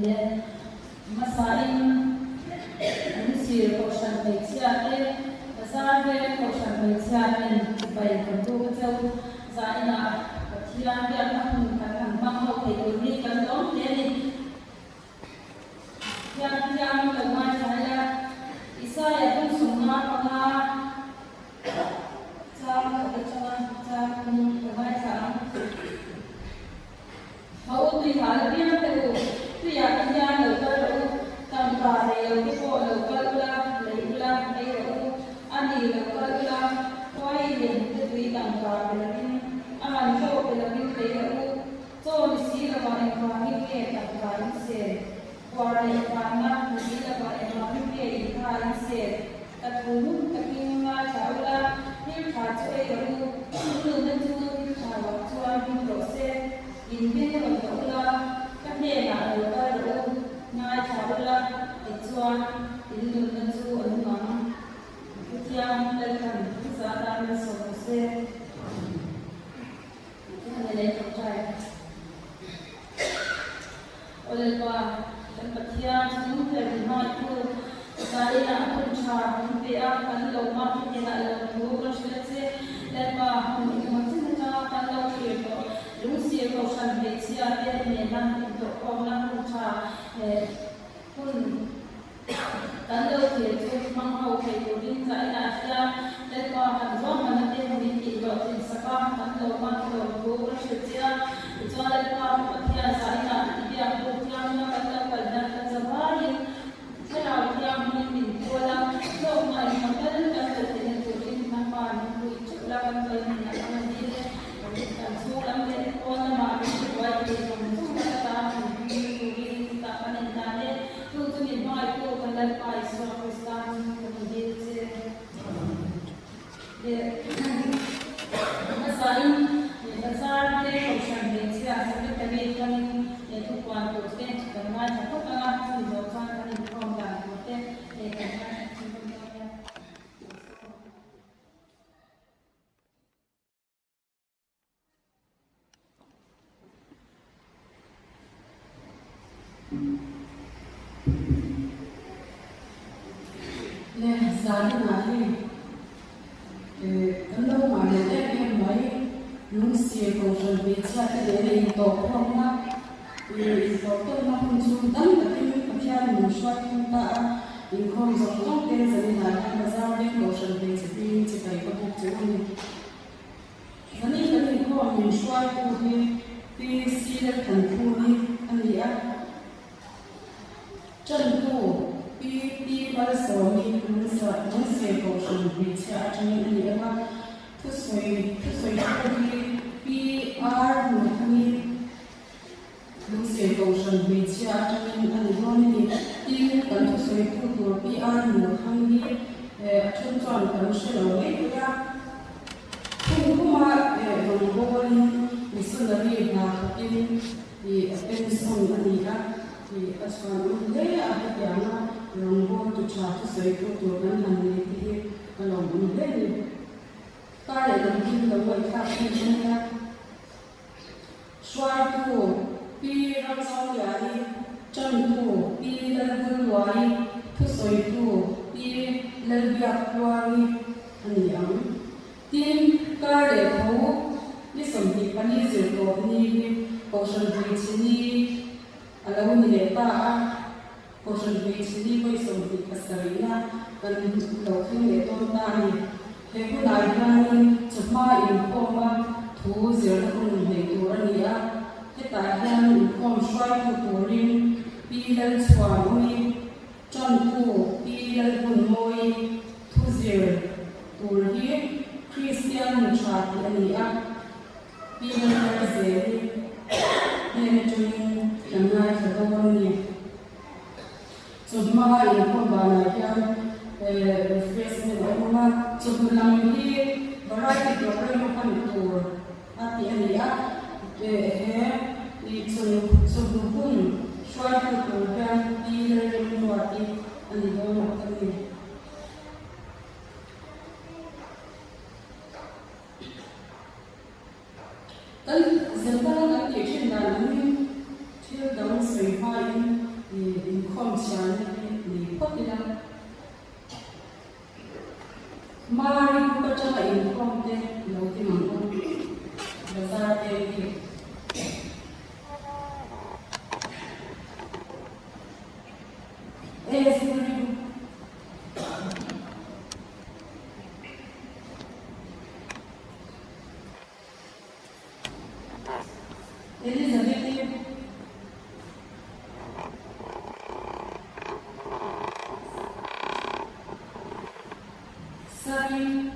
le masain ani sir ko san pe chia te bazar ve ko san pe chia nen bai ko tu chau zaina pathian bi an hun kan mang ho pe ko ni kan dom te ni yang lemah saya Isaya pun semua pernah cara lemah cara mau dilihat dia tu dia kerja lepas tu tanpa dia itu lepas lah ani lepas lah kau ini tu tanpa dia aman kau pelajari dia tu mesti lepas yang ini tanpa ini Kuala Lumpur mesti dapat ekonomi dia ikan set, terhubung terkena cawla, ni kacau itu, tu cawla proses, ini cawla, kerana ada tu, na cawla itu tu orang, yang dalam kesadaran sosial, itu adalah percaya. Oleh sebab Kemudian semua terlihat itu saya nak berusaha membuat kalau mahu kita lakukan proses lepas macam kalau kita Rusia kau sampai siapa memang untuk orang berusaha pun kalau kita mahu kita saya nak lepas zaman nanti mungkin kita sekarang kalau mahu proses itu lepas kemudian saya nak dia program nak Then, the Mari ko cha ka inform te lo ti mang ko bazar te ki suri Elizabeth Sari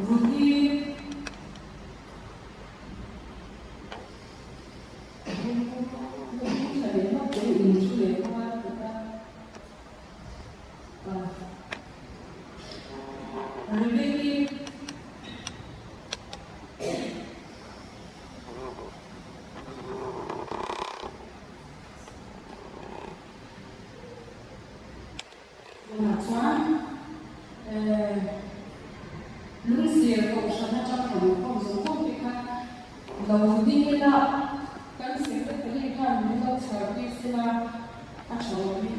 Ruki Lucia ko siya na siya ko kung so ka daw din nila kan sila kan nila service sila at sabi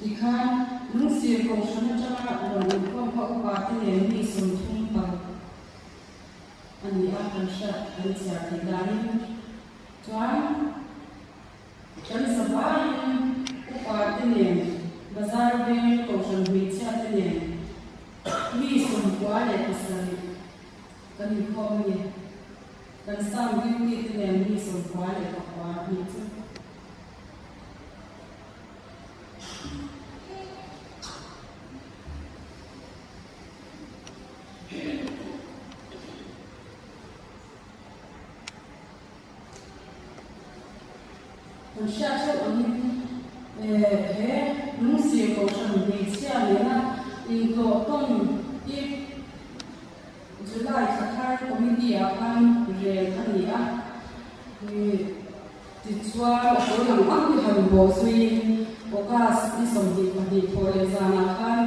Ikan Lucia ko siya na siya ko ko pati ni sumtung pa ani akan siya ani siya tidani tuan kan sabayan ko pati ni bazar be ko siya siya ni ni sumtua le pasari kan ko ni kan sam ni ni sumtua le pa ni Siya Lucia ko siya siya nila ito tong July sakar committee akan rel kania titswa ko lang ang hanbo sui okas isom di padi pole sana kan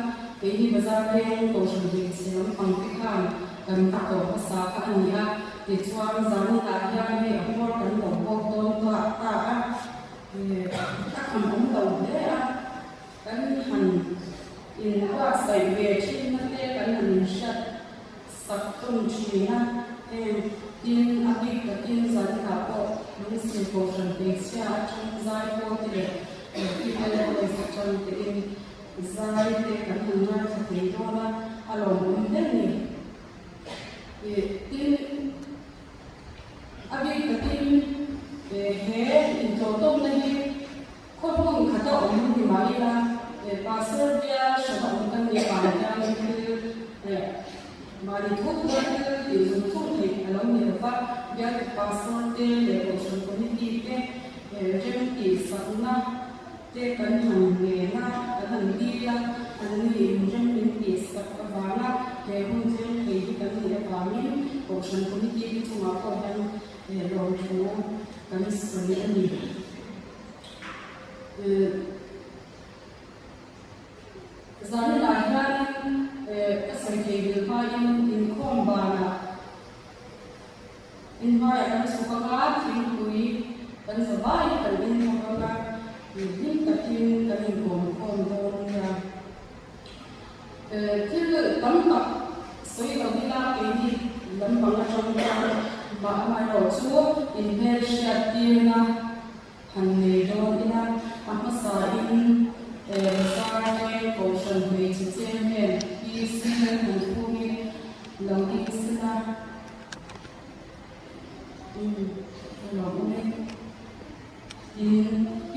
ini bazar ko siya siya pangpikan kan tato sa kania titswa zani kaya ni apor kan ko don to ta các hàng ống tàu thế cái hành in qua sài về trên nó thế cái hành sạch sạch trong chỉ ha in áp dụng cái in giải cả bộ những sự cố trình để xe trong giải bộ thì khi cái này sẽ trong cái in giải để cái hành này sẽ thấy đó là alo muốn thế này in áp dụng cái in in totom lagi ko pun kata orang di Malaysia pasal dia sebab bukan dia pandang itu mari tu dia untuk ni alam ni apa dia pasal dia lepas community dia jadi sana dia kan hanya kan dia ada ni jadi sekarang dia pun jadi kan dia kami Corruption Committee to Marco Ham, Lord Joe, Kamis Soliani. Zani Lahan, Kasarke Vilhaim in Kombana. In my Sukagat, in Kui, and survive and in Mokana, in Katin, and in Kombona. Till Lampa, so you will be laughing, Lampa Chonga, but my also in Persia, Tina, and Nedona, Amasain, Sarge, Ocean Way to Tim, Peace, and Kumi, Lagisina. In P.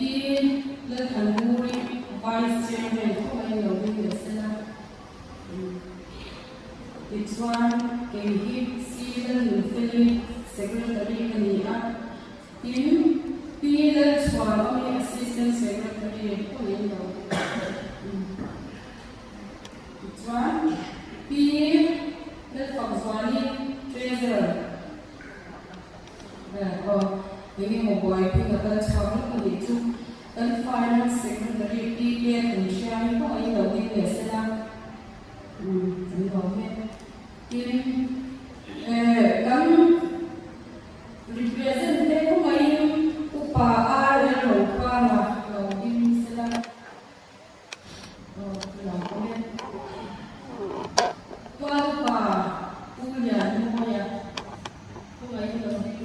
The Kanduri, Vice Chairman, Lagisina. It's one can Stephen Philip, Secretary Kania. In P. The Swami, Assistant Secretary It's one P. The Foxwani, Treasurer. Ini membuat kita sekarang itu dan finance secretary PPN Indonesia itu ini lebih biasa ini kan representative itu main upah dan upah lah lebih biasa upah punya namanya itu main lebih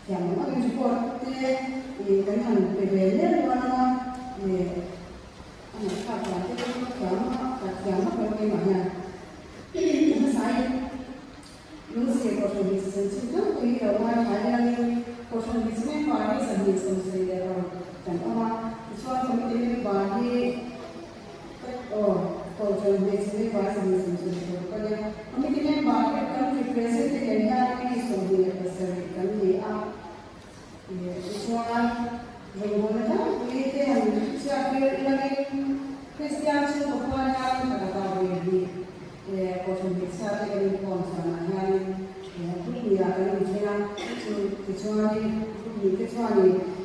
yang mana support dengan PBL mana anak kakak yang bagaimana saya Lucy Koshon Business Center ini orang ada yang Koshon Business Party sendiri sendiri dan orang soal komite bagi Koshon Business Party sendiri kerja komite bagi kan represent kerja ini sendiri bersama kan dia soal bagaimana kita yang siapa lagi Kristian semua yang kata begini Koshon Business ini konsen ya kan kecuali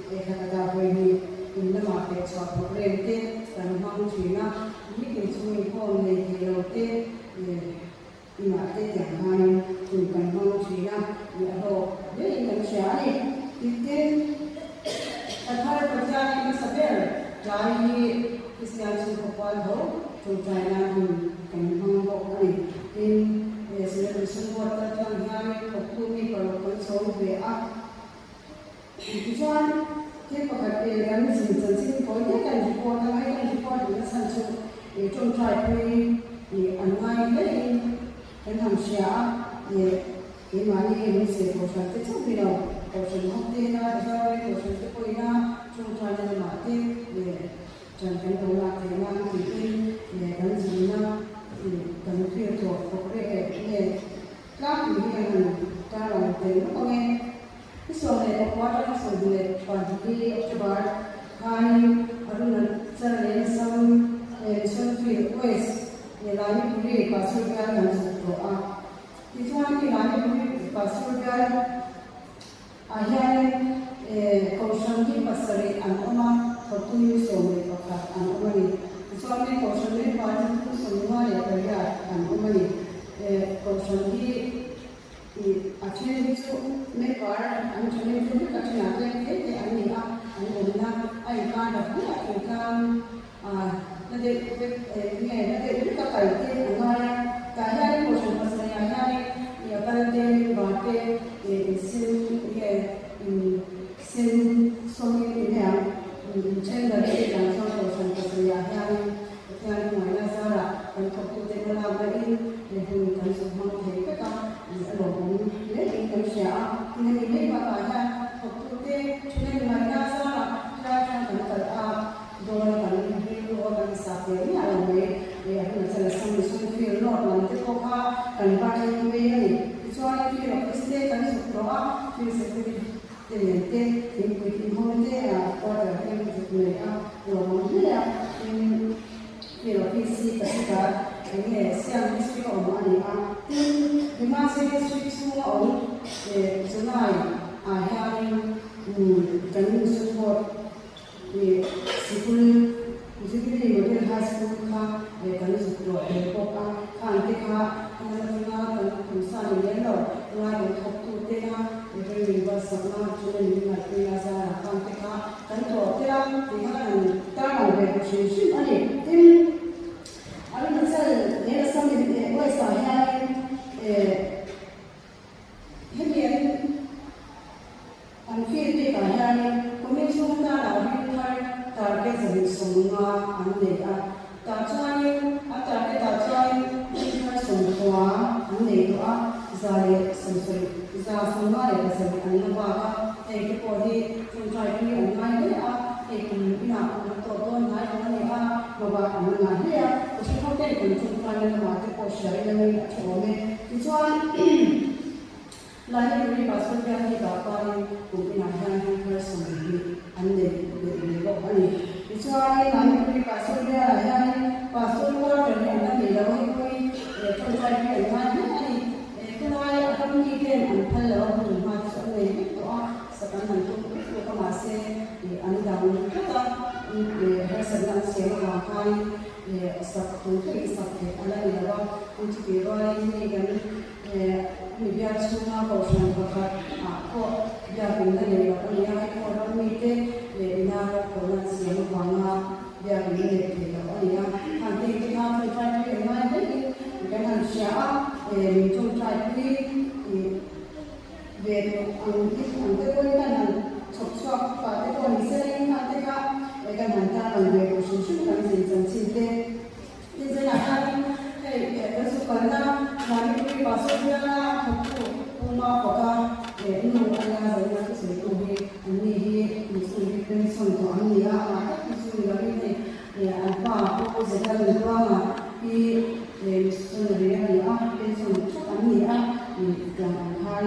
kata ini ini market suatu rente dan mau Cina ini kecuali pon lagi rote ini market yang lain bukan mau Cina ya lo jadi Indonesia ini akhir perjalanan ini sebenarnya jadi Kristian semua ho China kan mau ini selebrasi buat terjang yang berkumi kalau konsol BA. Tujuan kita pakai yang sensasi kalau kan report dengan sensor itu try pui online lain dan hamsia mana ini sih proses itu bila proses hotel ada proses itu punya try dengan mati jangan tolak dengan ini kan sebenarnya dan itu pokoknya các những ta làm tiếng ông nghe cái số này có quá các số này còn thì cho bạn hai ở đây là sẽ lên xong xuân thủy quest để làm những cái và sự kiện làm sự tổ à thì cho anh làm những cái và sự kiện hiện cầu sân thì bác sĩ anh ông có tu như số này có cả anh ông này cho anh cầu sân này bao nhiêu tu số này để cái gì anh ông này cầu sân thì akhirnya itu mereka anu cuma itu kita cina lagi ke anu anu ayah kan dah ayah kan nanti itu kata itu anggaran kaya ni proses pasal ayah ni ya kan dia bate sin suami ini yang cendera dia yang proses pasal ayah ni yang mana cara untuk kita melakukan ini kan semua kita Along ini Indonesia ini makanya waktu itu mereka salah cara mengatur dolar kan itu organisasi ini ada ya kita selesai film nanti kok kan pakai ini soalnya film itu kan sudah film seperti ini hotel ya orang yang itu ya orang dia film visi ketika ini siang itu orang ini masih semua orang senai yang dan support sekolah ini model high school kan support pokok kan kita kan misalnya lelo lain waktu tengah itu bersama cuma dengan azar kan kita kan hotel dengan tanah berkusi ani ada misal dia sambil wasa Hadirin anfirti kahani komisi utara bintang target dari semua anda tajai bintang semua anda itu zari semsuri semua yang sebut anda bawa itu poli tuntai ini online itu ina untuk naik anda bawa anda dia usia hotel itu tuntai anda mati posisi yang ini tujuan lain dari pasal yang kita pakai mungkin akan bersama anda berlebih ini. Kecuali lain dari pasal yang pasal dari anda berlebih contoh yang lain ini kalau akan mungkin anda lalu masuk ini sekarang itu masih anda kita hasilnya siapa pakai satu ala ilawa untuk dibawa ini kan biar semua kausan bakat aku biar benda dari orang yang orang itu biar orang siapa bangga biar benda dari orang yang nanti kita mencari yang lain lagi dengan siapa mencari về ăn cái con cái này chọc chọc và cái con sẽ lên ăn cái cá cái này ta ăn về của chúng chúng làm gì chẳng chịu thế thế là ăn cái số còn là làm cái bảo số là học của mà có cả để nó ăn ra rồi nó sẽ tụ về anh đi mình sẽ đi bên sông của anh đi mà các cái số là cái này để ăn qua cô sẽ làm được mà khi để sông này đi bên sông anh đi thì làm hai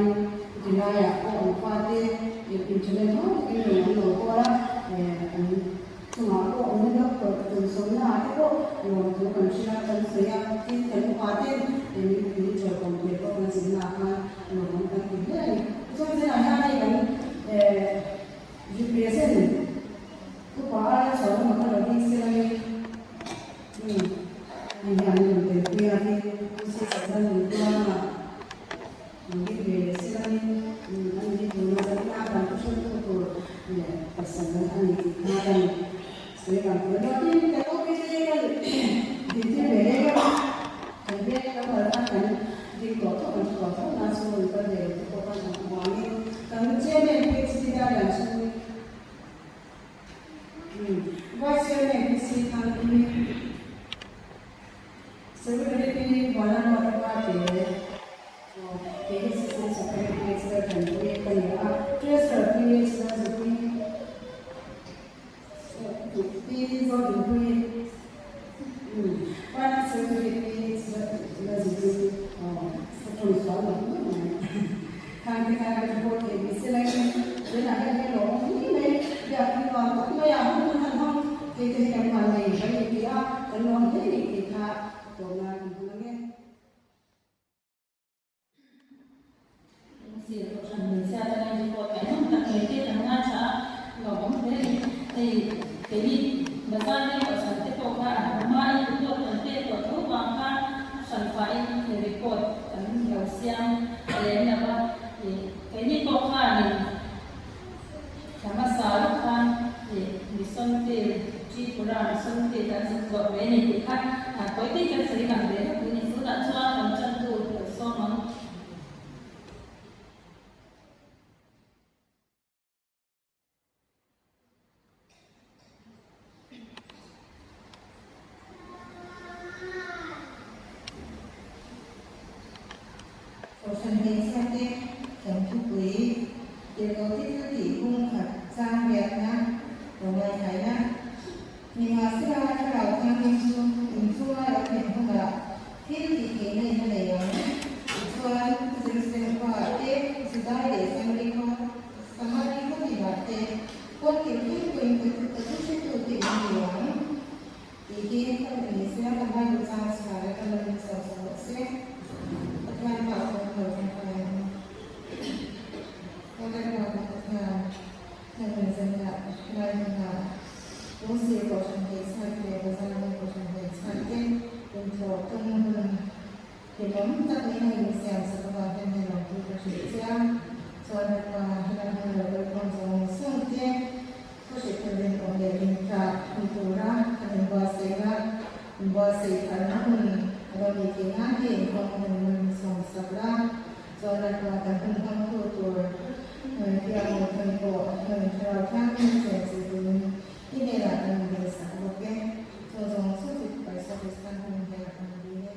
thì là có qua thế thì cho nên nó cái người nó qua đó chúng nó có ông nó có từ số là cái đó rồi chúng còn chỉ là cần xây dựng cái cái qua thế thì mình chờ còn việc có là gì là mà nó còn cần cái này cho nên là hai này cũng GPS này cứ qua số mà nó là đi xe này thì nhà mình phải kia thì sẽ xảy ra những cái mà đi về xe này anh đi từ nó ra làm cái số của pasan anh đi làm saya kan berarti kalau kita kan di sini kan dia kalau kan di kota langsung kita dari kota Mami kan cewek itu tidak langsung cewek itu kan ini sebenarnya ini mana apa dia jadi sesuatu seperti itu kan dia kan ya terus seperti itu đi do đường quy qua sự việc là gì trồng xóa lắm hàng cái vô thì bị xe lên với là cái lỗ này giờ khi còn có mấy không thành không thì cái hoàn này cái gì kia cái non thế thì thà rồi là mình nghe thì mình sẽ cho nên có cái không đặc biệt cái thằng nga xã nó cũng thế thì cái gì mà ra đây ở sản tiếp tục là mai chúng tôi cần tiếp tục thuốc bằng khác sản phải để cột tấm dầu xiang để là ba thì cái gì có khả thì chả mà xả lúc khăn thì xuân thì chi của ra xuân thì ta dịch gọi về này thì khác với cái sự cảm thấy là cái những số đã cho tấm chân tụ của so nó phần hình sang tên tổng thu quý điều cầu thiết tư tỷ cung thật sang Việt Nam của người Thái Lan nhưng mà sẽ là cho đầu sang bên xua là hiện không là thiết tỷ kế này là để xua sẽ qua tết sẽได้để sang đi con sang đi con thì là tết quân kiểu thiết quyền từ từ sẽ từ tỷ nhiều thì khi các bạn sẽ làm hai người sang sẽ là các bạn sẽการbảo vệ người trong thời gianการbảo vệ ngườiในเมืองจังหวัดในเมืองรู้สึกว่าฉันเห็นชายเดียวกันเลยว่าฉันเห็นชายเดียวเป็นโจทย์ตั้งเมืองเห็นว่าจากนี้ในเสียงสัตว์ว่าเป็นในหลวงปู่ประสิทธิ์เจ้าส่วนว่าในเมืองเราเป็นคนทรงส่งเจ้าผู้ศิษย์เป็นองค์เดชอินทราอินทุระเป็นบาสีระบาสีขันธ์มุ่งเรามีที่นั่งเห็นของหนึ่งส่งสัปดาห์จนเราแต่เป็นคนตัวเหมือนที่เราเคยบอกเหมือนเราท่านเป็นเศษสิ่งที่ในหลักการเรียนสาวกแก่ส่วนสุดที่ไปสอบสวนในหลักการเรียน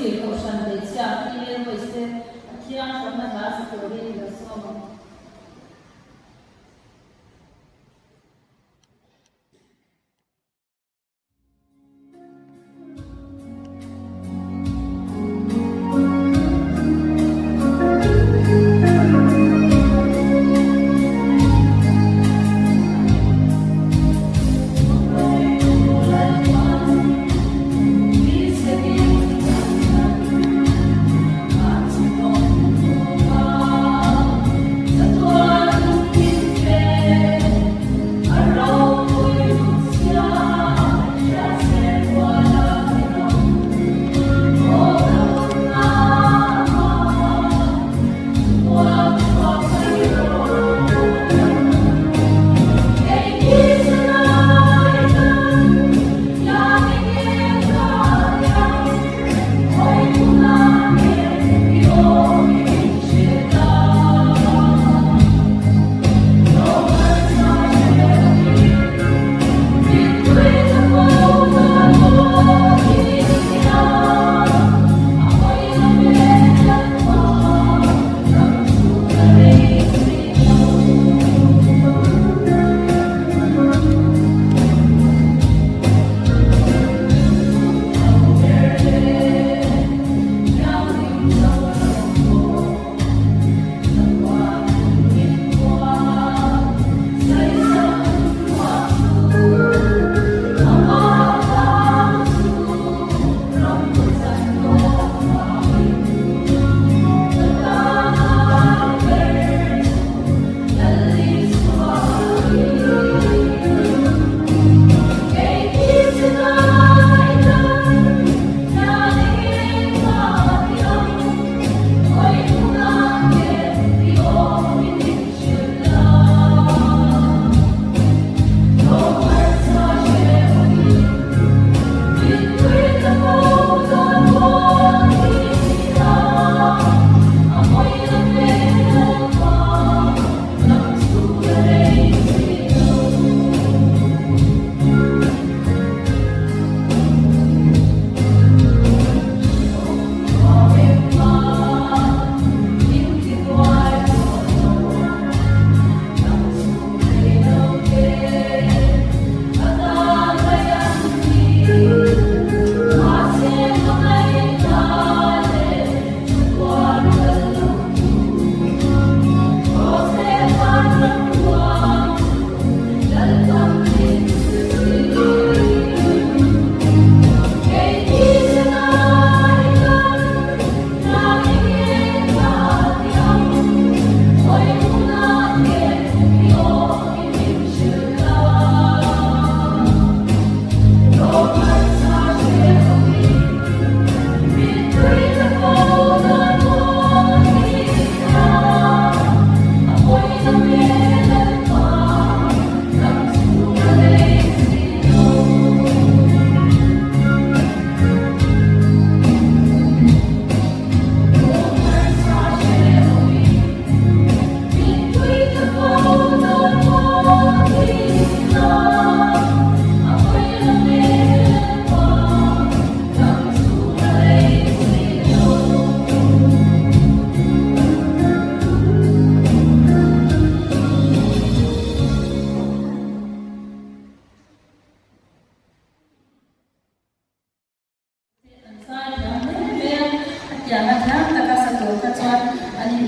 thì cầu sản để trả khi lên với xe khi ăn sống là giá sẽ đi là xong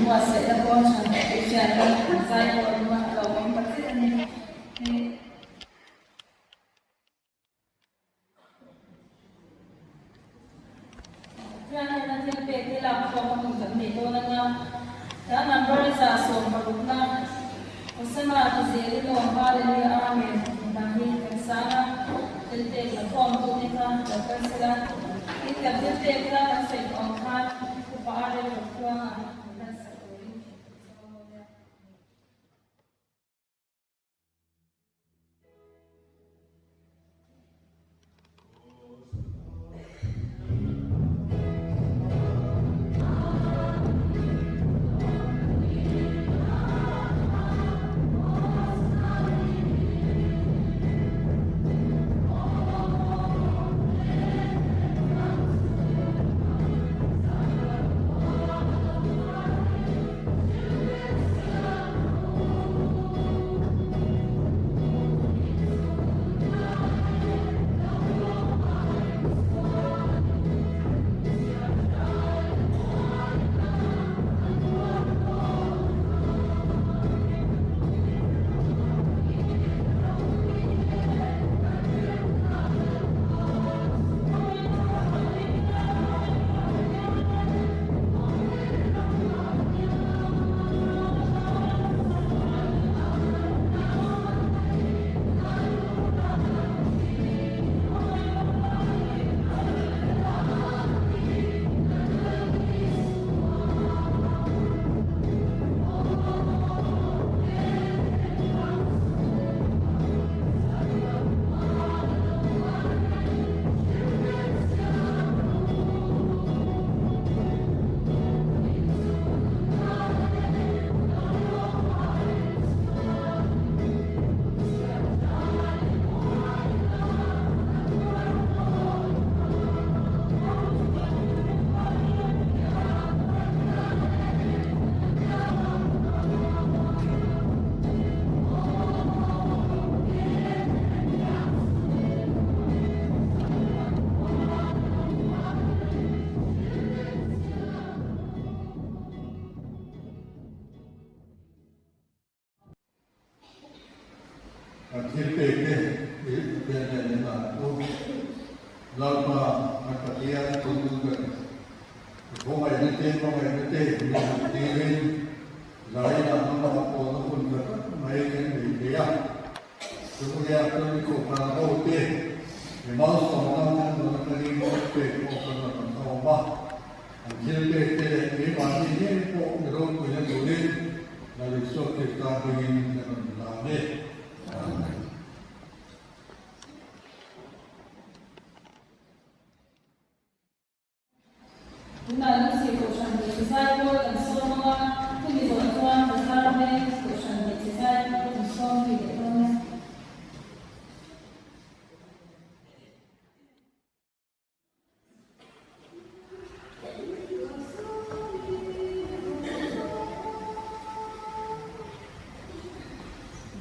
mua sẽ là con chẳng phải chuyện là sai rồi màเราไม่ปัดเส้นนี้เพื่อนให้นักเรียนเป็นที่รับความรู้จากในตัวนั้นนะถ้านำบริษัทส่งมาลุกนะอุตสาหกรรมเสียที่ลงพาเรียนอาเมนบางทีกันสานะเป็นเด็กละครตัวนี้ค่ะแล้วก็เสร็จที่กับเด็กละเสร็จออกค่ะผู้ปาเรียนเครื่องอ่ะ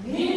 Yeah.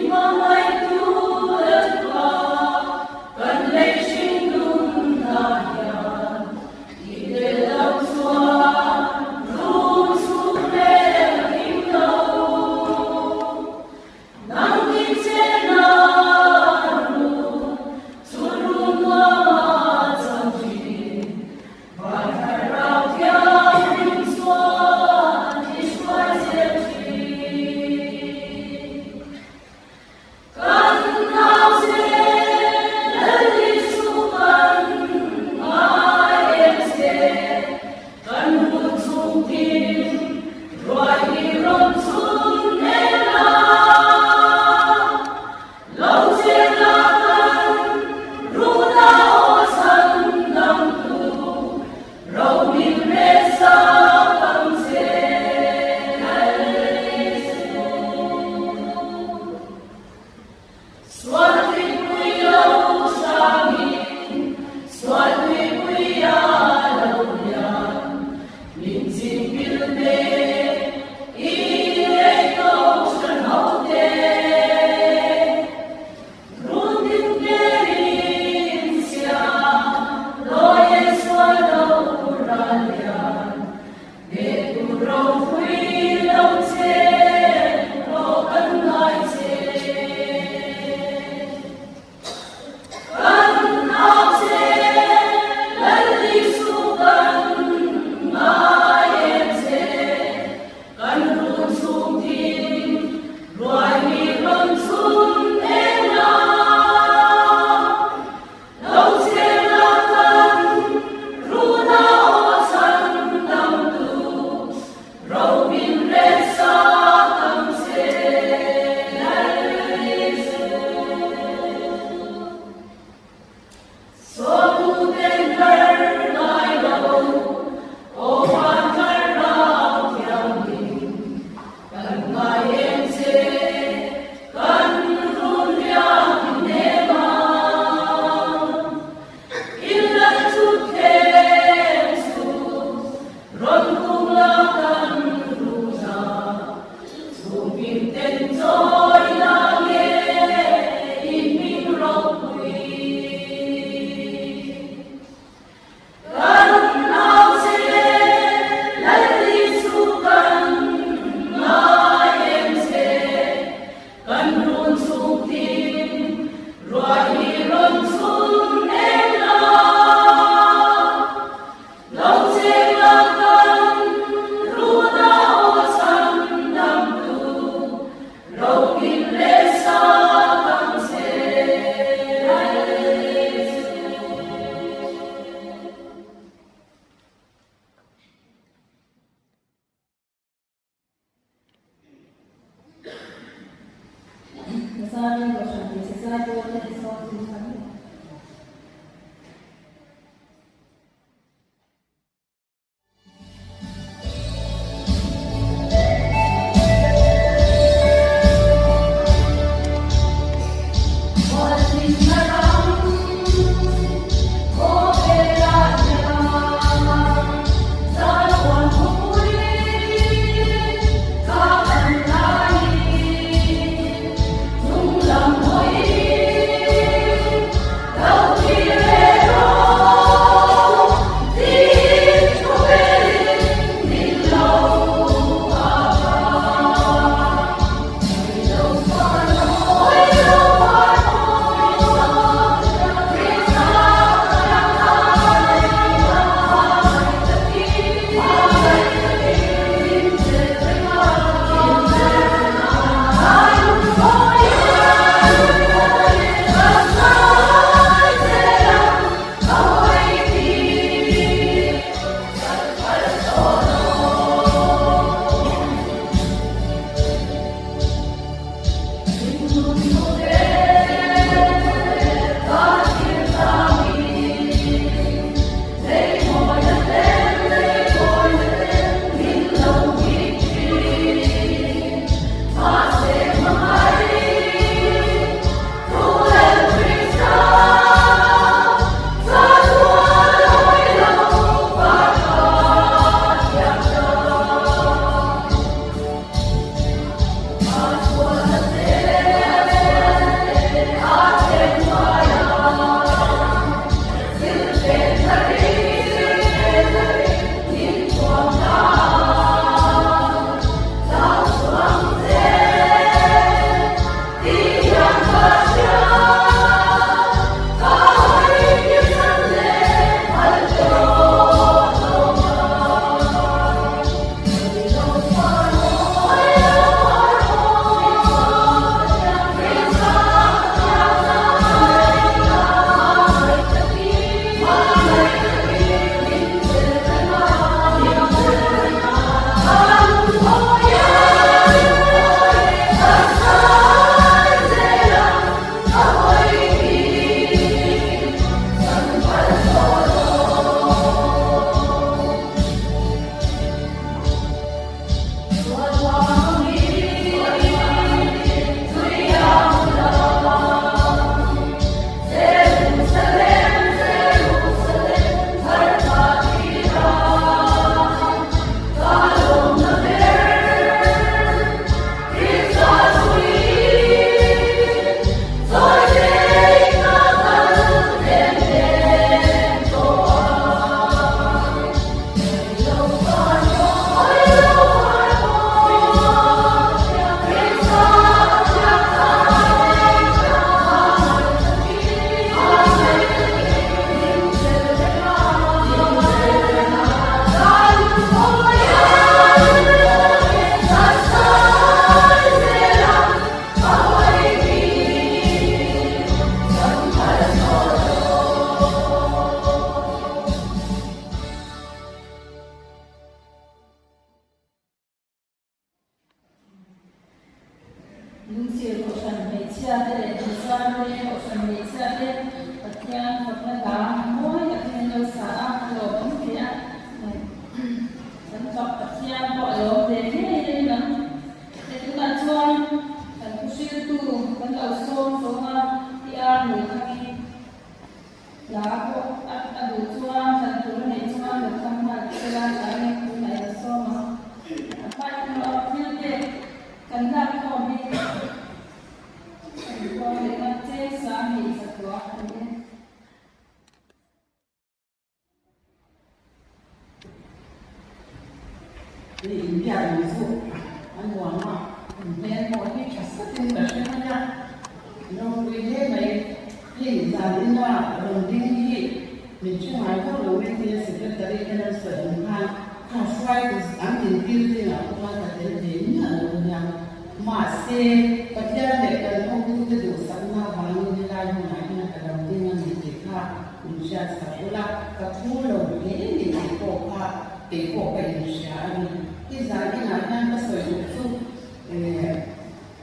bazar ni ko shan se sai ko te so tin san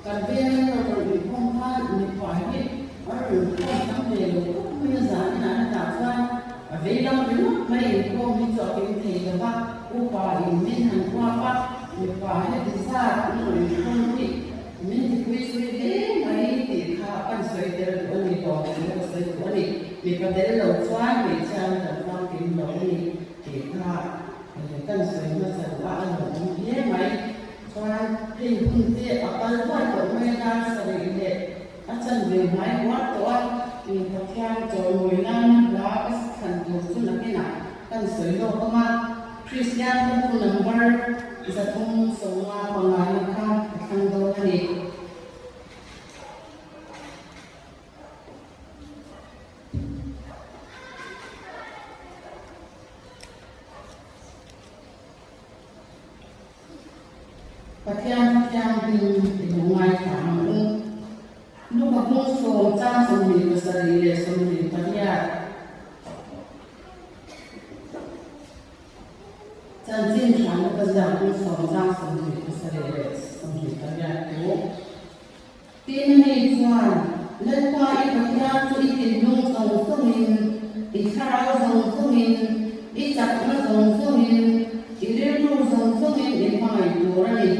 Kan và hết thì ra cũng rồi không thì mình thì quý suy thế mấy thì khá cần suy thế là tụi mình có cái suy tụi mình có thể lâu xoay mình trang cần bao tiền đó thì khá cần suy mà sẽ là ăn một thế mấy xoay thì cũng thế ở bên ngoài của mình đang xử lý để ở chân về máy quá tối mình có theo cho 10 năm đó cái thành tựu của nó cái nào cần suy đâu có mà Christian phone number is a phone so online account ang donate. Patiang din ngoài thẳng lúc mà phone so trang so mình có sở lệ so mình patiang chân chính thằng nó bây giờ cũng sống ra sống gì cũng sẽ để sống gì tất cả đủ tin này choan lên qua ít bậc nhà cho ít tiền nông sống sống mình ít khao sống sống mình ít chặt nó sống sống mình ít liên lưu sống sống mình ít mai đủ rồi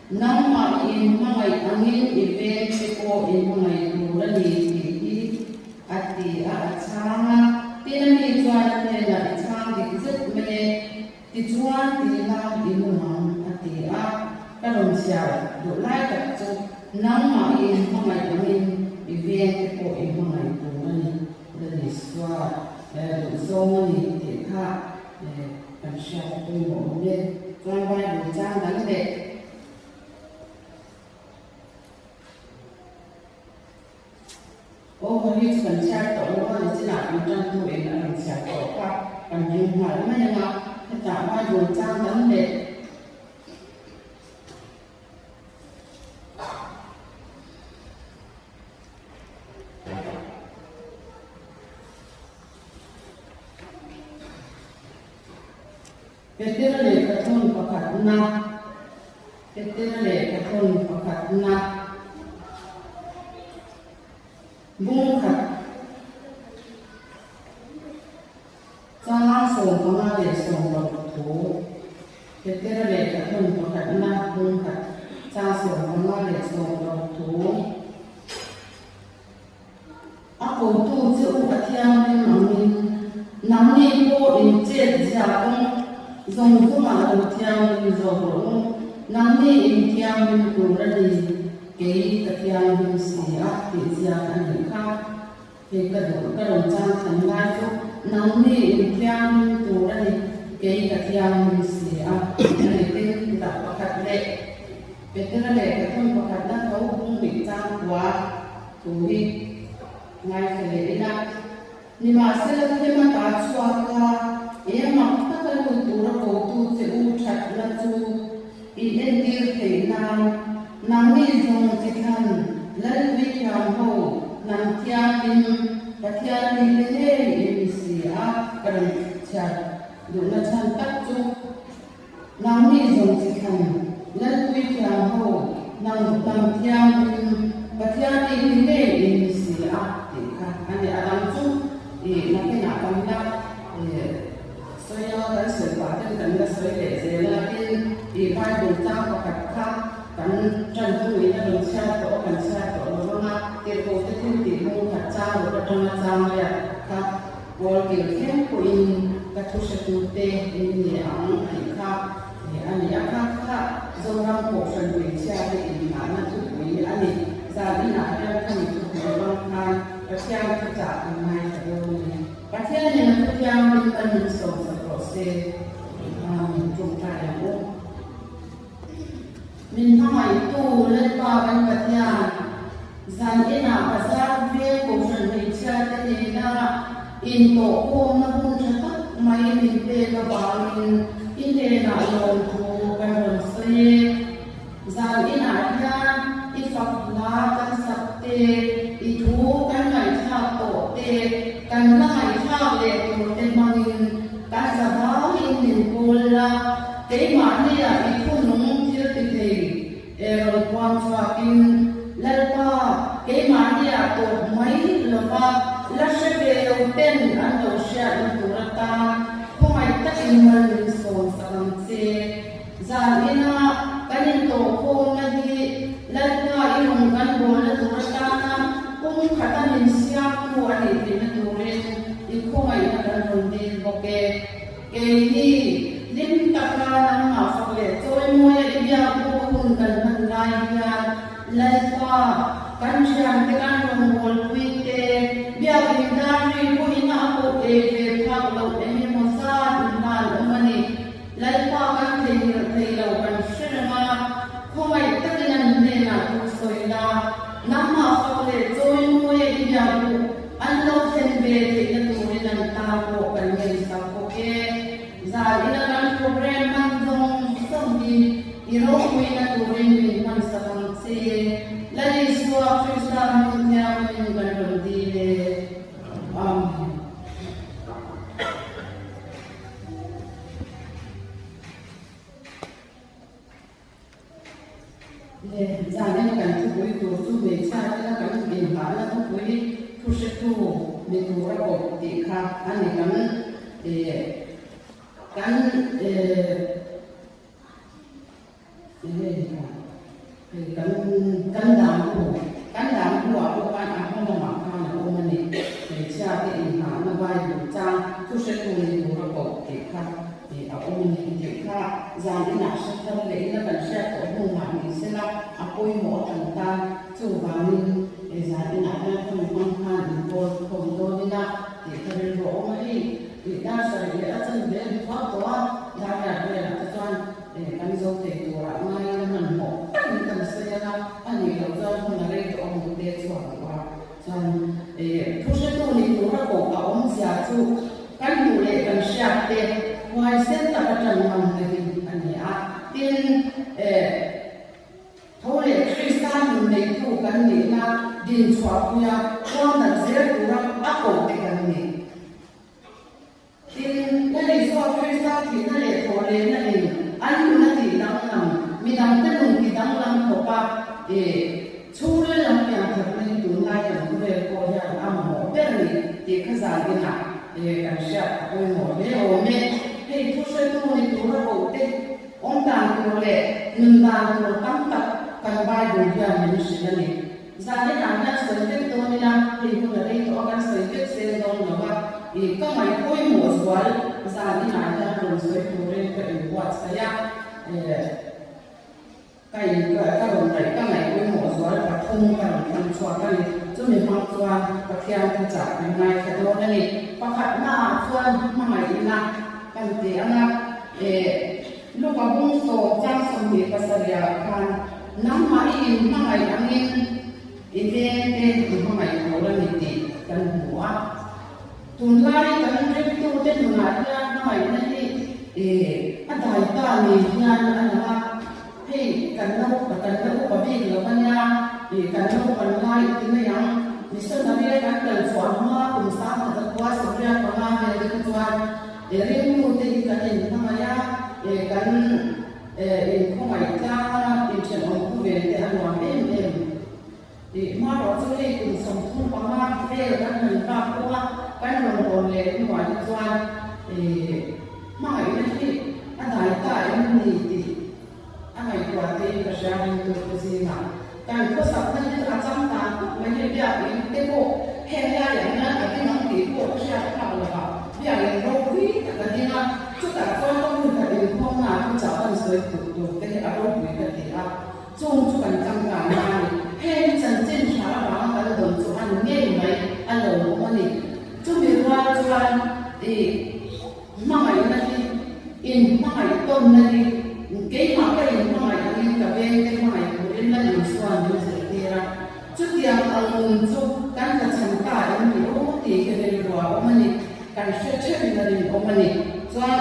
nắm mà ít mai anh ít về cái cô ít mai đủ rồi ít ati chang tin này choan này là chang thì rất mê thì chuan thì làm thì muốn thì các đồng xào đủ lại tập trung nắm mà in không phải của mình bị viên cái bộ in không phải của mình là để xóa đủ số mình thì khác cần xào tôi bỏ lên chuan vai đủ trang đáng đẹp ô còn như cần xào tổ nó là chỉ là một trăm tuổi là cần xào tổ khác cần dùng hỏi mấy em ạ cả ba đồ trang đáng đẹp Ketika lệ thôn và cả na Ketika lệ thôn và cả na bung khát Jangan sombong ada sombong tu. Ketika leka pun bukan nak bungkat. Jangan sombong ada sombong tu. Aku tu jauh katiang namin ko injet jauh. Zong tu malu katiang zong. Namin katiang kuradi. Kei katiang siap ketiak anikah. Kei kadang jangan tengah tu. Nang ni kiam tu ni kei kiam si ni tin tak pakat le betul le betul pakat na kau pun bincang kuat tu hi ngai kele ina ni masih le ma ta suaka mak tak kalau tu ra kau tu se ucap la tu in dir te nang ni zong jikan lalu kiam ho nang kiam Katian ini kadang chat dulu chan tak tu nang ni zong sikan lalu kiam ho nang tiang katian ini ane adam tu nak nak kamera saya kan sebab dan saya lagi pai buntang pakat kan chan tu ini dalam chat tu orang kita tu timu kacang atau kacang ya kan wal kirken ko in katusha tute ini angika ani akaka zongang ko san wi cha de in mana tu wi ani sa ni na ya kan tu ko kan kasiang kaca mai ta do ni kasiang ni na kasiang min kan so sa proses chung ta ya mo min mai tu le pa kan kasiang zan ina pasar ve ko san wi cha de na in to ko na hun cha mai min te ka ba min in te na lon ko kan ron se zan ina ya i fak la kan sak te i thu kan ngai tha to te kan ngai tha le to te mangin kan sa ba in min ko la te ma ni ya i khu nung thil ti te e ron kwang chwa in lalpa ke ma ni ya to mai lo pa la shebe lo ten an lo sha lo turata ko mai ta in man so sam se za ina thu anh ấy thì nó đủ lên đi không ai là cần hồn đi bọc kê kê đi đến tất cả năm mà phật lệ tôi mua đi bia cô hôn cần hận lại bia lấy qua căn trang cái căn đồng hồ quy kê bia bình đa đi cô in áo cô kê về phật lâu em một sa bình đa ông anh lấy qua căn thầy lâu căn sinh mà không ai tất nhiên nên là cô soi là năm mà phật lệ tôi mua đi bia cô anh lâu thêm về thì nó tụi nên ta cô cần ngày sau cô kê za ina kan program man dong som di iro kuina turin man sa kan se la ni suwa krista mun ya mun kan ron di le le za ni kan tu koi tu tu be cha la kan bin ba la tu koi tu se tu ni tu ra ko ti kha ani kan kan đàm của các bạn ăn không làm ăn là ôm mình để cha cái hình ảnh nó vai của cha tu sẽ cùng đi của cậu để khác để ở ôm mình để khác ra cái nào sẽ thân lấy nó cần sẽ có hùng mạnh mình sẽ là ôi mỗi thằng ta chủ vào mình để ra cái nào nó không quan han mình tôi không tôi đi nào để thân rõ mấy vì đa số là ở trên bên pháp đó đa là về là toàn để căn dấu thể tổ lại mai là mình một mình cần xây ra anh ấy đầu tiên không là đây của ông một đề chuẩn qua toàn để thu xếp tu lý tổ ra cổ cả ông già chu căn đủ lệ cần sạch để ngoài xét tập trần mầm để anh ấy tiên thấu lệ khi sang mình lấy tu căn để là điền xóa qua quan đặt dễ tổ ra áp cổ để căn để tin cái này so với sao thì nó để thổi lên là gì anh nó thì đang làm mình đang tất luôn thì đang làm khổ ba để chú lên làm việc thật nên tụi ngay làm về coi ra làm mỏ bé này thì cái giá cái nào để cảnh sát ôi mỏ bé ôm mẹ thì thu xây tu thì tụi nó bộ tết ông đàn tụi lệ mình đàn tụi tăng tập cần bài đủ giờ mình sẽ là gì ra cái nào đang xây tết tôi đi làm thì tụi ở đây tụi đang xây tết xây đông nữa ba thì các mày coi mùa xuân ra đi lại ra rồi xây tụi lên cái quạt xây cái đồng này các mày coi mùa xuân và thung cái đồng xuân cái chúng mình mang xuân và theo cái trả ngày nay cái đó này và khát na xuân mà mày đi na cái gì anh lúc mà bung sổ trang sông thì cái sợi kan nắm mày anh ini mà mày nói là gì thì cần mua tuần lai cần rất tu trên tuần lai ra mày này anh đại ta này nha anh là hey cần đâu và bây giờ anh nha thì cần đâu cần lai thì mấy anh thì sau đó bây giờ cần soạn hoa cùng sáng mà tập qua xong ra còn làm về cái soạn để riêng mua thì cần gì mà ya để cần không phải ra để chuyển ông về để ăn làm em thì mà đó cho nên cùng sống chung qua mà đây là các người ta qua cái đồng hồ lệ ngoài soạn thì mà cái này anh đại ta em thì anh ấy qua thì cái gia đình tôi cái gì mà càng có sắp tới những cái trăm tám mấy cái việc cái bộ hè raอย่างนั้นcáiน้องผีพวกชาติเราเลยครับอย่างเราคุยกันที่นั่นชุดแต่ก็ต้องมีการเรียนข้อมูลที่จะต้องสวยถูกตัวแต่เราคุยกันที่นั่นจงชุกันจังการมาให้ฉันเจนชาบ้างกันโดนส่วนเงี้ยไหมอันเราบอกว่านี่จุดมีว่าจุดมาใหม่นั่นที่อินมาใหม่ต้นนั่นที่เกี่ยมาไปอินมาใหม่อันนี้กับเองเกี่ยมาใหม่ตัวเองนั่นอยู่ส่วนอยู่เสียทีละจุดyang untuk kan kecantikan ini roti dari luar omani kan sesuatu dari omani soal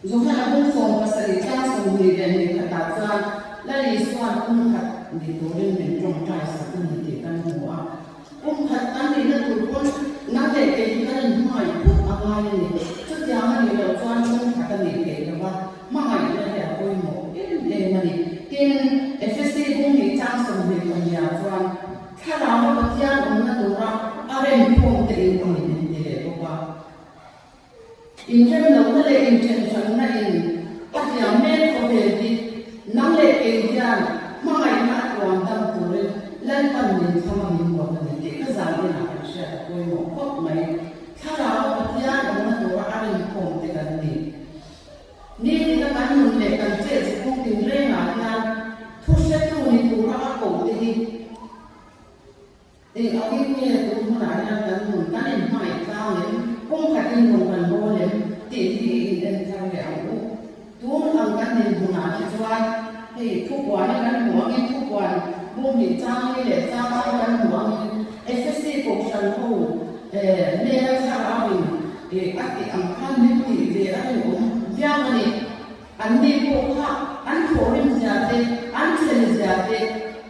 Zuhal abun song pasal ikan song ni dan ni kata soal lari soal umhat di turun dan jomtai satu ni kan semua umhat ani nak turun nak dek kan mai pun awal ni yang niเราชวนชมขัดนี่เกี่ยวกับมาให้เนี่ยคุยหมดเดี๋ยวมันนี่ที่FSC พวกนี้จ้างส่งเด็กคนยาวชวนถ้าเราไม่จ้างคนนั้นตัวเราอะไรมีพวกเด็กคนนี้เด็กบอกว่าอินเทอร์เน็ตเราเลยอินเทอร์เน็ตนั่นเอง anh em men có về đi năng lệ cái gian mà ngày nào còn tâm tu lên lên phần mình không mình một mình thì cái dạng này là sẽ quay một góc nàyถ้าเราปฏิญาณของตัวอะไรคงจะกันดีนี่ที่การมุ่งเล็กกันเชื่อจะคงถึงเรื่องงานทุกเรื่องตัวนี้ตัวเราคงจะดีแต่เอาที่เนี่ยตัวขนาดนั้นกันมุ่งกันเองไม่กล้าเลยคงขัดยิ่งลงกันโบเลยตีที่เดินทางแล้วตัวมันทำกันเองขนาดที่ว่าให้ทุกวันกันหัวเงี้ยทุกวันมุ่งเห็นจ้างนี่แหละจ้างกันหัวเงี้ยFSC โปรชันโฮเนี่ยถ้าเราอันที่อันขั้นนี้ที่เรื่องอะไรผมยังไงอันนี้พวกเขาอันโถริมจัดเด็กอันเชลิจัดเด็ก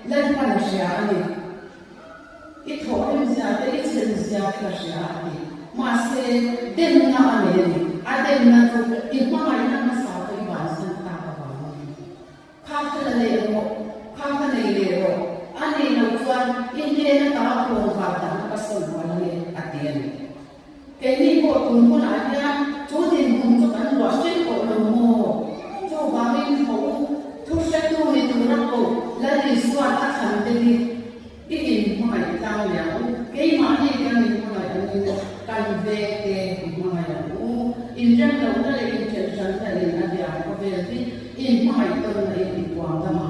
เล่นปัญญาอันนี้อีโถริมจัดเด็กอีเชลิจัดปัญญาอันนี้มาเสียเด่นหน้าอันนี้อันเด่นหน้าตัวอีกมาไม่นั่งมาสาวไปบ้านสันตาบ้านข้าวทะเลโรข้าวทะเลโรอันนี้เราชวนอินเดียตาโปร่งฟ้าตาก็สนวันนี้อันเดียนแค่นี้พวกคุณคนอาจจะจูดินคุณจะกันหลวงเช่นโอโลโมจูบามินเขาทุกเช้าตัวนี้ตัวรับโอและดิสวาทัศน์ดีอีกินมาอีกครั้งแล้วแค่มาที่กันมีคนอะไรนี่กันเวกมาอย่างอินเดียเราได้อินเทอร์เน็ตได้อันเดียวก็เป็นที่อินมาอีกตัวนึงอีกกว่าแต่มา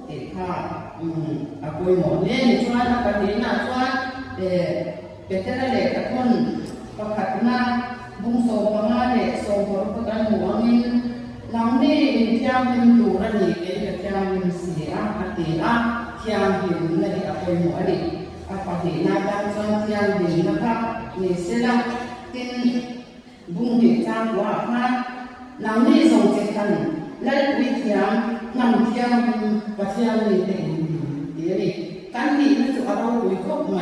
เอกค่ะaku mau ni cuan apa ni nak cuan betul le takun pakatna bungso pamane so berpegang muangin lang ni tiang min turan ni ke tiang min sia atila tiang hin ni aku mau ni apa ni nak cuan tiang hin maka ni sila tin bung ni tiang wa ma lang ni song cekan lai wi tiang ngam tiang pa tiang ni teนี่การนี้นั่นจะเอาไปครบไหม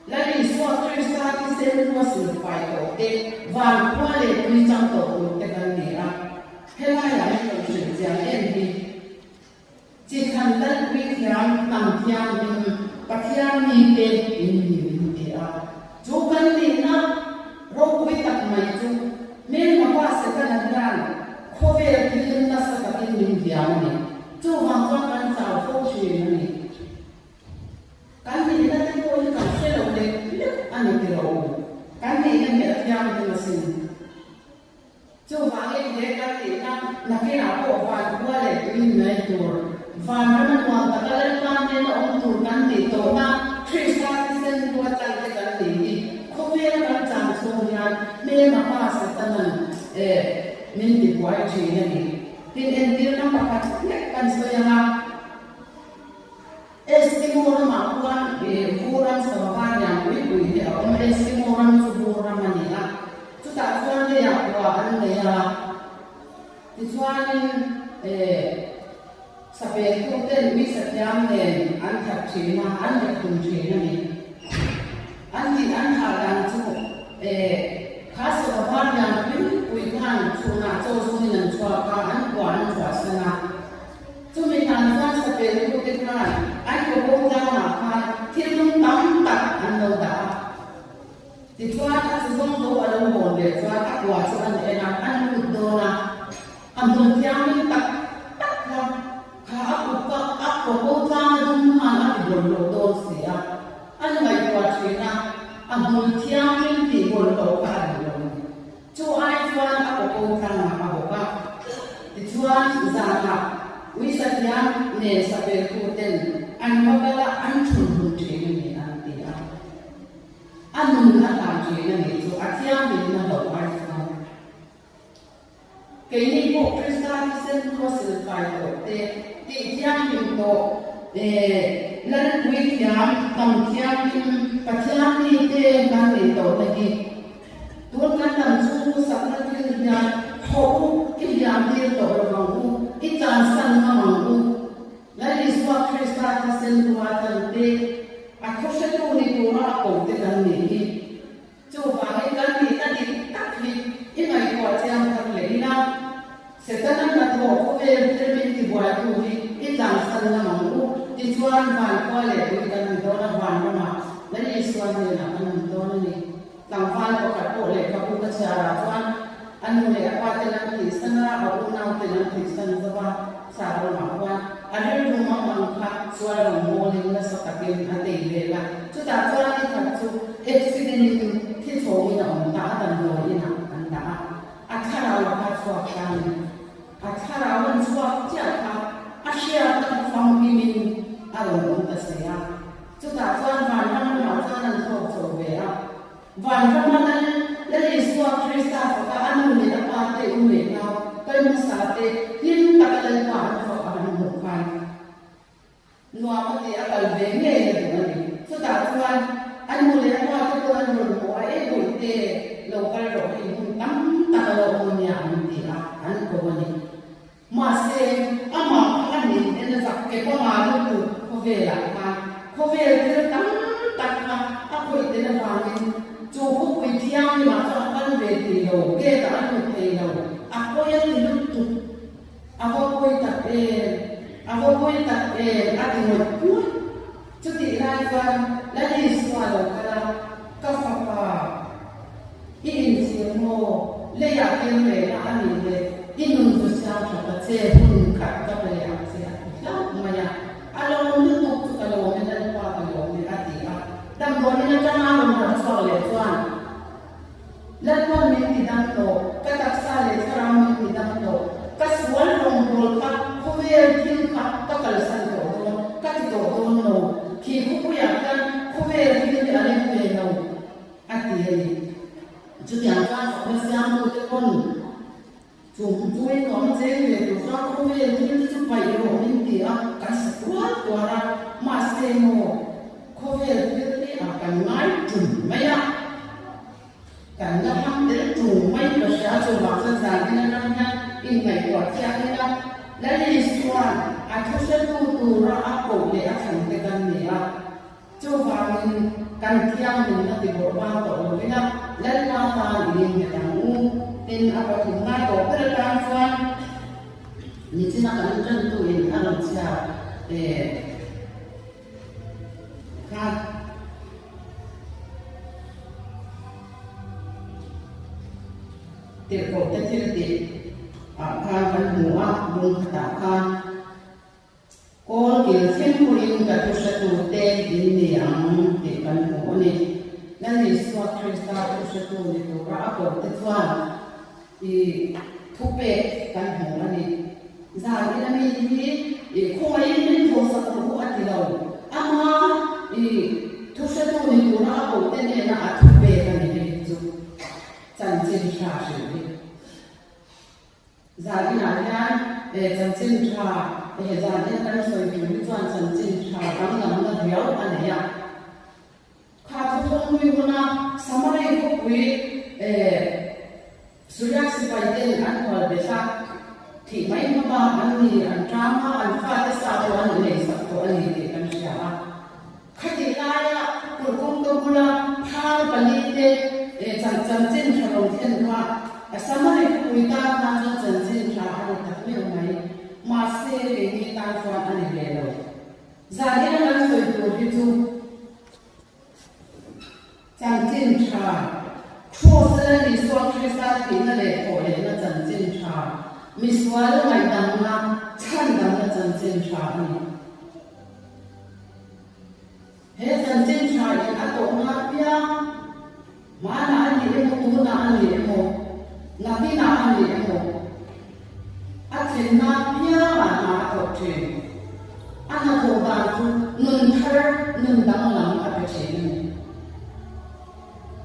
และในส่วนที่สร้างที่เส้นว่าสุดไปต่อเด็กวันว่าเลยมีจังต่อแต่กันนี้อ่ะให้ไล่หลายคนถึงจะเห็นดีจิตทันได้วิธีการตั้งใจมีปัจจัยมีเป็นอินดีอ่ะจูกันนี้นะเราวิตักไม่จูเมื่อมาว่าสักการะโควิดที่นั่นสักการะมีเดียวนี่จูบางคนกันสาวโคชีนี่การที่นั่นเป็นคนที่เชื่อเราเด็กอันนี้ที่เราการที่นั่นเป็นที่เราเป็นสิ่งจูบางเด็กการที่นั่นนักเรียนเอาวันว่าเลยที่ไม่ตัววันนั้นวันตะการเล่นวันนี้เราตัวกันที่ตัวนั้นคริสต์มาสเส้นตัวจันทร์กันที่เขาเรียกกันจันทร์ส่งยานเมื่อมาพาสตันนั้นมินติดไว้ที่นี่ที่เอ็นดีนั่งประกาศกันสวยงามEskimoran makuan buran sababan yang kuih dia orang Eskimoran suburan manila tu tak tuan dia kuan dia tuan sampai tu ten wisatiam ten antar cina antar pun cina ni antar dan tu khas sababan yang kuih kan cuna cuma dengan cuaca kuan cuaca tu minat tuan sampai tu kan anh có công gia mà khai thiên lương tắm tặng ăn đâu đã thì cho các sử dụng đồ ở đâu hồn để cho các quả cho ăn để làm ăn được đồ là ăn hồn theo những tặng tặng ra khá áp của công gia đúng mà nó bị buồn đồ đồ xỉ ăn ngày quả chuyện là ăn hồn theo những tỷ buồn đồ cả đồ cho ai cho ăn áp của công gia mà bảo các thì cho ăn giả là wisatnya ne sampai hotel an magala an chun chena ni an tia an na ta chena ni so atia ni na lo ai sa ke ni ko krista sen ko se kai to te tiang ni to lan wi tiang tam tiang ni patiang ni te na ni to na ki tuan kan nam su sa na ti ya ho ki ya ni to ro ma itan san mamangu lali swa krista ta sen tuatan te akosha tu ni tura ko te kan ni chu ba ni kan ni ta ni tak ni inai ko tiam kan le ina setanan na to ko ve termin ti bua tu ni itan san mamangu ti chuan ban ko le tu kan ni do na ban ma lali swa ni na kan do na ni tang fan ko ka to le ka pu ka cha ra chuan anu le apa tenan ki sana au nau tenan ki san zawa sa ro ma kwa anu lu ma ma kha swara mo le na sa ka ke ate le la chu ta swara ni kha chu accident ni ki tho ni na on ta dan lo ni na an da a kha ra wa kha swa kan a kha ra wa swa ja kha a shia ta fam ki min a lo on ta se ya chu ta swara ma na ma sa nan tho tho ve ya van ra ma nan le ni swa krista ka anu ni na pa te u le na kai ma sa te hin ta ka le pa na fa anu mo kai no a te a kal ve nge ni ni chu ta swara anu le na pa te ko anu mo ai e ko te lo ka ro hi mun tam ta ka lo mo ni a ni ti a an ko ni ma se ama ka ni ne na ke ko ma lu ku ko ve la ka ko ve te tam ta ka a ko te na ba ni chu ko ko ti a ni ma ka kan ve ti lo ke ta anu te lo a ko ya ti lu tu a ko ta a ti mo ku chu ti lai ka la ni swa lo ka fa pa in si mo le ya ke me na ani le in nun bu sa ta che hun ka ka pe ya se la ma ya a lo nu tu tu ka lo me na pa ka lo me a ti a dam bo ni na ta na lo na so le swan la ko me ti dam to ka ta sa le sa me ti dam to ka swal rong rol ka ko ve tin ka ka san to ka ti to no ki ku ya kan ko ve tin ni ale ku no a ti ni chu yang ka ko sa mo te kon chu chu ni no ma je le to sa ko ve tin chu pai ro min ti a ka sa kwa kwa ra ma se mo ko ve tin ni a kan ngai tu ma ya kan ga ham te tu mai ka sha chu ma sa sa ni na na in ngai kwa cha ni na la ni swan a thu sa tu ra a ko le a kan te kan ni a chu va min kan thiam min na ti bo ba to lo ni na la na ta ni ni dang u tin a pa tu ngai ko pe kan swan ni chi na kan chen tu in a lo cha ka te ko te te a ka kan mu a bung ta ka ko ki chen ku rin ka tu sa tu te din ni ang te kan mu ni na ni swa krista tu sa tu ni tu ra ko te twan i thu pe kan mu ni za ni na mi ni i ko ai ni tu sa tu ku a ti lo ama i tu sa tu ni tu ra ko te ne na a thu pe kan ni tu chan chen sha shi ni za ni na ya chan chen sha za ni kan so ni ni chuan chan chen sha kan lam na riau an ya kha thu thong ni na samare ko wi surya si pai ten an ko be sa thi mai ma ba an ni an drama an fa te sa to an nei sa to an ni te kan sha khati la ya ko kom to bula tha pa ni te chan chen sha lo ten wa samare ko wi ta na chan chen sha an ta me mai ma se le ni ta fa an le lo za ni na so to hi tu chan chen sha错是你说去沙皮那里可怜的真正差，你说的买单啊，看单的真正差呢。嘿，真正差人阿多那边，马哪里的么，多哪里的么，哪里哪里的么，阿前那边啊哪个去，阿那头发就嫩头嫩当啷阿个去呢。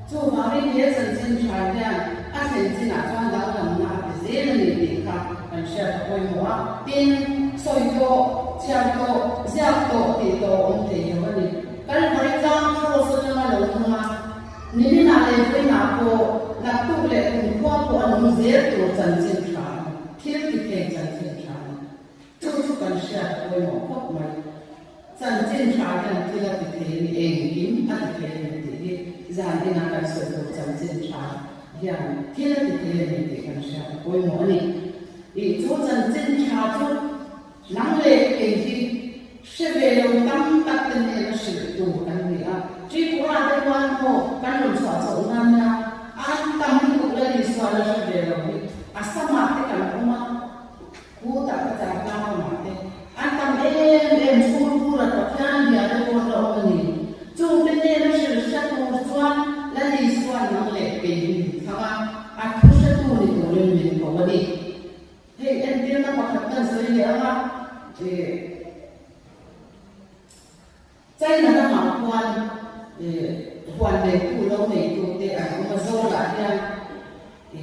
就把那些真正传的，啊，甚至那传到人那别人的地方，很少会么点所以说，这样多地多我们这些问题，但是可以讲说是那么流通吗？你们那里会拿过那都来通过过农业多真正传，天地可以真正传，就是跟少会么不买，真正传的这个的可以应用，啊的可以。za ni na kan so to chan chen cha ya thila ti thila ni ti kan sha koi mo ni i chu chan chen cha chu nang le ke ji she ve lo tam tak ten ne na shi tu kan ni a ji ko ra de wan ho kan lo sa so na na an tam ni ku la ni sa la she ve lo ni mình có vấn đề thì em tiên nó có thật cần xây nhớ mà thì chạy là nó học hoàn để cụ lâu này cụ để ảnh mà dâu lại nha thì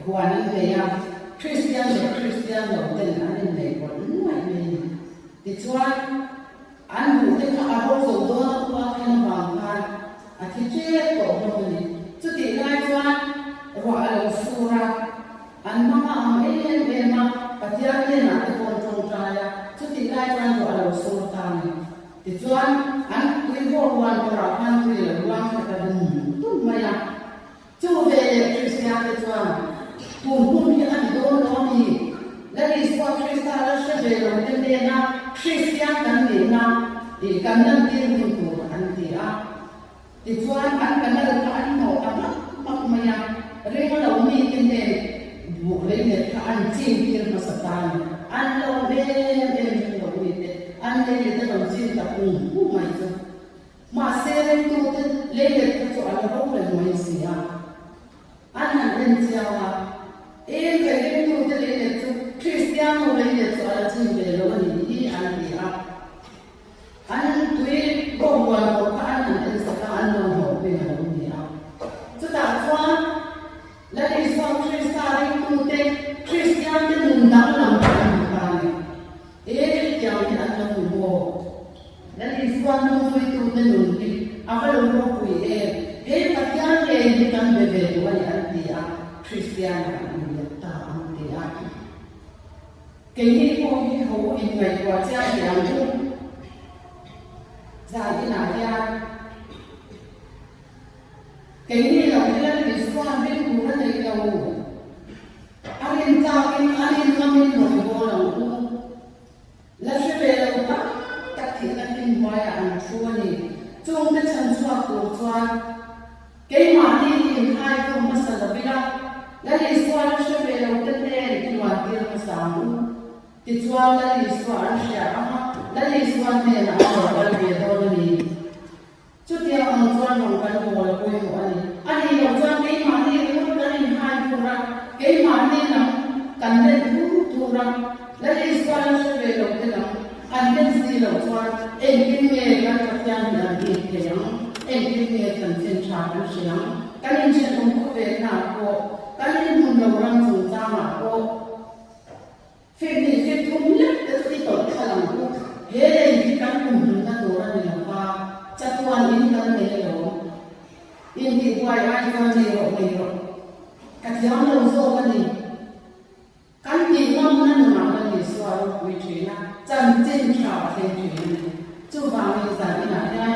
hoàn như thế nào Christian đầu tiên anh này còn ngoài mình thì cho anh đủ thế cả bao giờ đó qua cái vàng vàng thì chết tổ đâu này chứ thì lại cho gọi là sura anh mà em mà và thì anh này là cái con trông trai chứ thì lại cho gọi là sura này thì cho anh quý vô hoàn củaเราanh quý là hoàn cái đúng mà chú về Christian thì cho cùng như anh đó nó thì là đi qua Christian là sẽ về rồi nên là Christian cần gì nào thì cần nên tin của anh thì cho anh cần là anh nói mắc mày riêng là ông đi tin để buộc lấy để anh chìm tiền mà sợ tan anh lâu bên rồi đi anh lấy để đồng chìm tập cùng mày chứ mà xe lên tu lấy để cho anh không phải mày gì anh hẳn lên chiều em cái lên tu lấy để cho Christian lấy để cho anh chìm về rồi đi anh đi anh tuy gồm hoàn của anh hẳn lên sẽ anh lâu hậu về hậu đi chứ ta cho là đi sau Christian lên tu Christian thì đừng đắng làm cái em chào thì anh lâu hậu là đi sau nông phi tu thì đừng đi apa lâu hậu quỳ em tất cả những cái cần về của anh đi Christian anh đi ta anh đi cái gì cũng hậu in ngày qua cha thì anh cũng ra cái nào ra cái gì là cái là cái số anh biết cũng là cái đâu anh em ta anh em ngâm lên rồi vô là cũng là sẽ về là tất thì là cái ngoài anh chua này trong cái chân chua của chua cái mà đi thì hai cái mà sao là bây giờ là cái số anh sẽ về là cái này cái mà đi là sao thì chua là cái số anh sẽ là cái số anh này là ở đây về đâu này chút dia ang chuan mong kan mo la poi mo ani lo chuan ke ma ni ru kan in hai ku ra ke ma ni na kan den thu ra la le swan se ve lo te na an den si lo chuan en kin me kan ka tian na di ke yang en kin me kan chen cha kan siang kan in chen mong ku ve na ko kan in mun lo ran chu cha ma ko fe ni fe thum le te ti to khalang ku he le ni kan kum na do ra ni la pa Chatuan ini kan melo, ini buat ai kan melo. Katian lo so kan ni, kan ni nam nan nam kan ni suara kuih na, chân cha thế chuyện, chú bà mình giải cái này nha,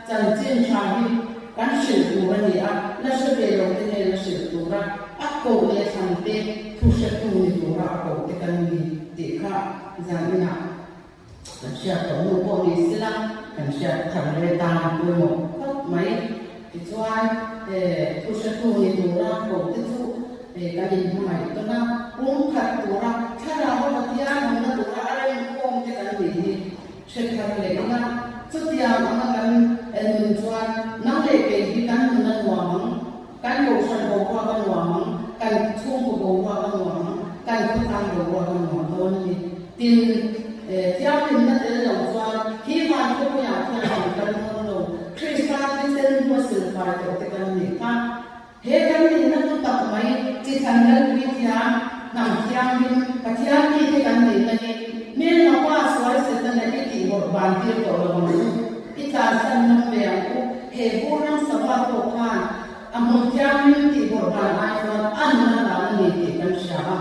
chân cha đi, kan sử dụng cái này là sẽ về rồi cái này là sử dụng ra, cổ này thằng tê, thu sẽ thu ni thu ra cổ cái kan ni tê khác, giải cái nào, là sẽ có một bộ đi xí lắm. Cảnh sát thằng người ta với một khóc mấy thì cho anh thu sẽ thu thì thu ra cổ tích thu để cả đình của mày tôi nói uống thật thu ra chắc là không có tiền không có thu ra ở đây không cái cái gì sẽ thằng người đó chút tiền mà cần mình cho anh nắm để cái gì cần mình nên hoảng cần bổ sung bổ qua cần hoảng cần chung bổ qua cần hoảng cần thu tăng bổ qua cần hoảng thôi thì tiền theo mình đã đến đầu cho khi mà không có nhà thì làm cần hơn rồi Christian thì sẽ mua sự phải của cái cần gì khác hết cái gì nó cũng tập mấy chỉ thành cái việc gì nằm thiang mình và thiang thì cái cần gì này nên nó qua xoay sẽ thành cái gì một bàn tiêu củaเราcái ta sang năm về cũng hệ vô năng sản phẩm của han một thiang mình thì một bàn ai mà ăn là gì thì cần sao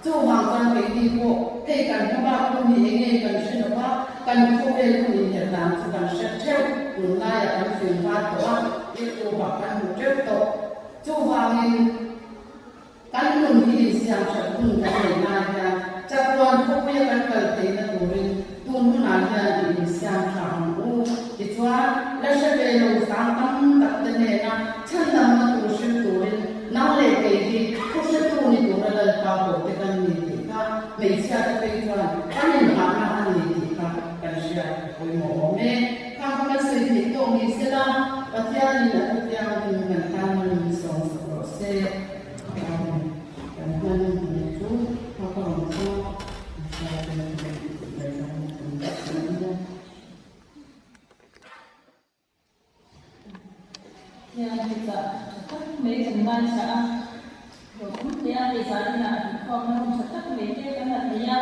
chú hoàng con cái gì bộ cái cần các bạn cũng như nghe cần sẽ được bác cần không nên cũng như Nhật Bản thì cần sẽ theo cùng lai ở trong truyền phát của anh cái chú bảo cần một trước tổ chú hoàng nên cần cùng thì xem sẽ cùng cái này lai ra chắc còn không biết cần thấy là tụi mình tuân thủ lại ra thì xem chẳng u thì chú là sẽ về đầu sáng tâm tập tên này là chân tâm là tụi sinh tụi nó lệ cái gì không sẽ tụi mình tụi là cao của cái cần gì mình sẽ có cái phần anh em làm ra anh ấy thì cần sẽ với một mẹ không có sự thì tôi mình sẽ làm và theo như là theo mình làm mình sống sẽ cần yang kita tetap mengenal cara dia bisa nak kalau tetap mengenal dia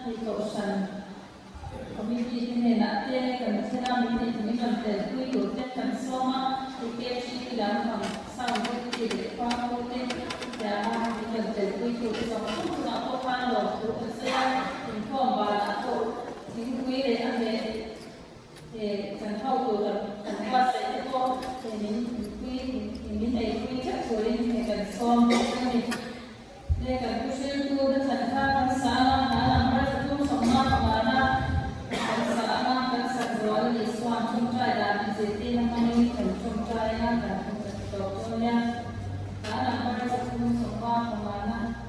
itu urusan komisi ini nak dia kan sedang ini kan terkuih kan semua dikasih dalam sama seperti apa pun jangan kita terkuih itu semua apa lo saya inform atau ini ada kan tahu kan kuasa itu ini ini cak boleh kan som ini kan kusil tu dan sana salah dalam itu semua mana kan salah kan sesuatu di suam cumca dan sisi namanya kan cumca yang dan contohnya dalam itu semua mana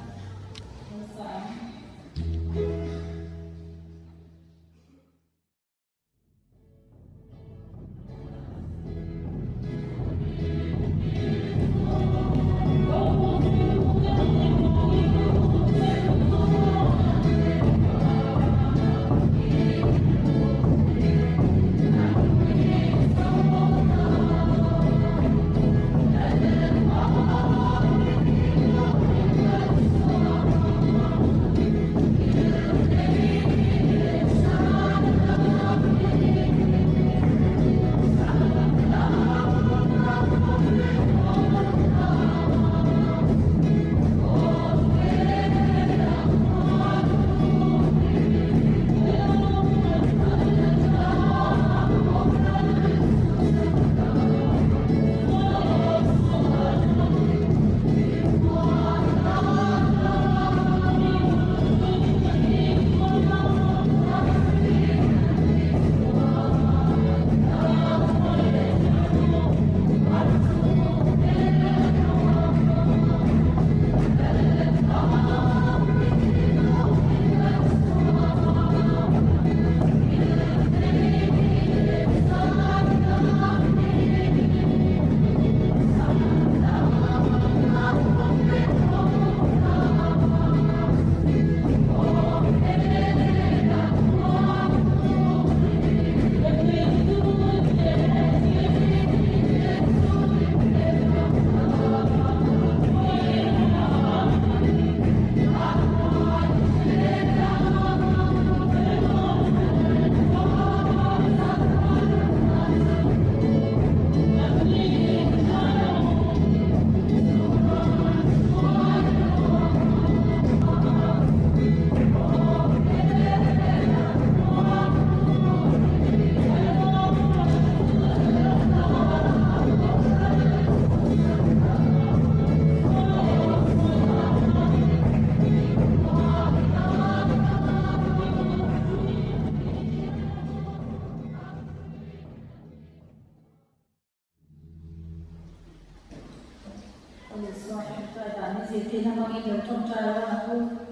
Oleh sebab itu ada mesti nama kita contoh orang aku